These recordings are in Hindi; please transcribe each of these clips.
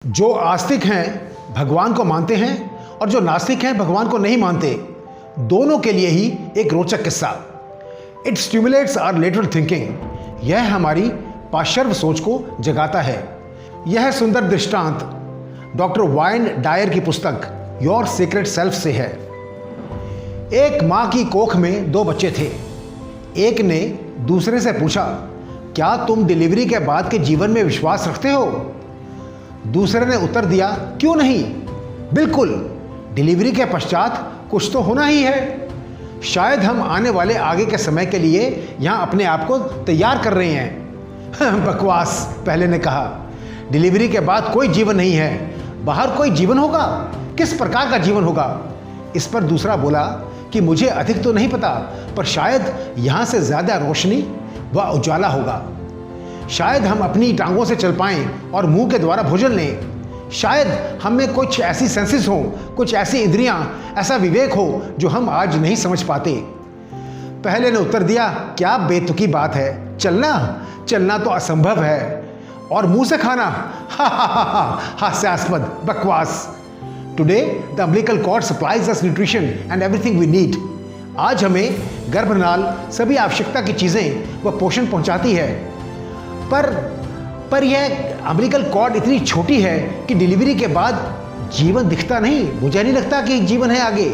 जो आस्तिक हैं भगवान को मानते हैं और जो नास्तिक हैं भगवान को नहीं मानते, दोनों के लिए ही एक रोचक किस्सा। It stimulates our lateral thinking. यह हमारी पाश्चात्य सोच को जगाता है। यह सुंदर दृष्टांत डॉक्टर वाइन डायर की पुस्तक योर सीक्रेट सेल्फ से है। एक माँ की कोख में दो बच्चे थे। एक ने दूसरे से पूछा, क्या तुम डिलीवरी के बाद के जीवन में विश्वास रखते हो? दूसरे ने उत्तर दिया, क्यों नहीं, बिल्कुल, डिलीवरी के पश्चात कुछ तो होना ही है। शायद हम आने वाले आगे के समय के लिए यहाँ अपने आप को तैयार कर रहे हैं। बकवास, पहले ने कहा। डिलीवरी के बाद कोई जीवन नहीं है। बाहर कोई जीवन होगा? किस प्रकार का जीवन होगा? इस पर दूसरा बोला कि मुझे अधिक तो नहीं पता, पर शायद यहाँ से ज़्यादा रोशनी व उजाला होगा। शायद हम अपनी टांगों से चल पाएं और मुंह के द्वारा भोजन लें। शायद हम में कुछ ऐसी सेंसेस हो, कुछ ऐसी इंद्रियां, ऐसा विवेक हो जो हम आज नहीं समझ पाते। पहले ने उत्तर दिया, क्या बेतुकी बात है, चलना तो असंभव है, और मुंह से खाना, हास्यास्पद, बकवास। Today the umbilical cord supplies us nutrition and everything we need. आज हमें गर्भनाल सभी आवश्यकता की चीज़ें व पोषण पहुंचाती है, पर यह अम्बिलिकल कॉर्ड इतनी छोटी है कि डिलीवरी के बाद जीवन दिखता नहीं। मुझे नहीं लगता कि जीवन है आगे।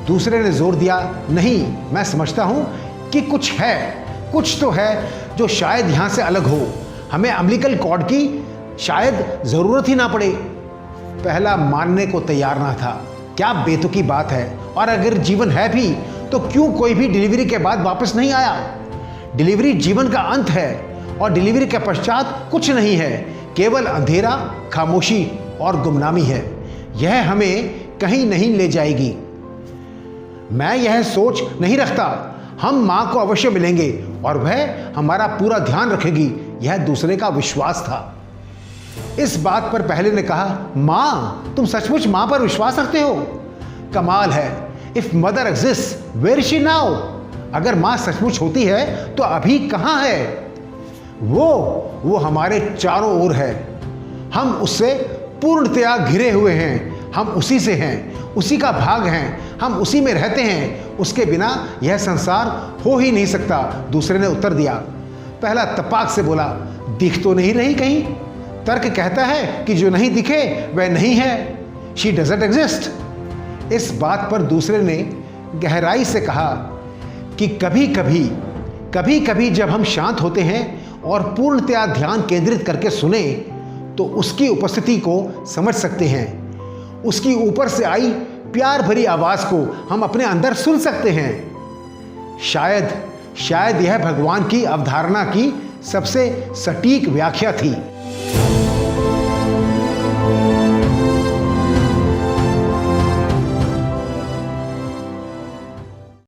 दूसरे ने जोर दिया, नहीं, मैं समझता हूं कि कुछ है, कुछ तो है जो शायद यहां से अलग हो। हमें अम्बिलिकल कॉर्ड की शायद ज़रूरत ही ना पड़े। पहला मानने को तैयार ना था। क्या बेतुकी बात है, और अगर जीवन है भी तो क्यों कोई भी डिलीवरी के बाद वापस नहीं आया? डिलीवरी जीवन का अंत है और डिलीवरी के पश्चात कुछ नहीं है, केवल अंधेरा, खामोशी और गुमनामी है। यह हमें कहीं नहीं ले जाएगी। मैं यह सोच नहीं रखता, हम माँ को अवश्य मिलेंगे और वह हमारा पूरा ध्यान रखेगी, यह दूसरे का विश्वास था। इस बात पर पहले ने कहा, माँ, तुम सचमुच माँ पर विश्वास रखते हो? कमाल है। If mother exist, where is she now? अगर माँ सचमुच होती है तो अभी कहाँ है? वो हमारे चारों ओर है। हम उससे पूर्णतया घिरे हुए हैं। हम उसी से हैं, उसी का भाग हैं, हम उसी में रहते हैं। उसके बिना यह संसार हो ही नहीं सकता। दूसरे ने उत्तर दिया। पहला तपाक से बोला, दिख तो नहीं रही कहीं? तर्क कहता है कि जो नहीं दिखे वह नहीं है। She doesn't exist. इस बात पर दूसरे ने गहराई से कहा कि कभी कभी जब हम शांत होते हैं और पूर्णतया ध्यान केंद्रित करके सुने तो उसकी उपस्थिति को समझ सकते हैं। उसकी ऊपर से आई प्यार भरी आवाज़ को हम अपने अंदर सुन सकते हैं। शायद यह भगवान की अवधारणा की सबसे सटीक व्याख्या थी।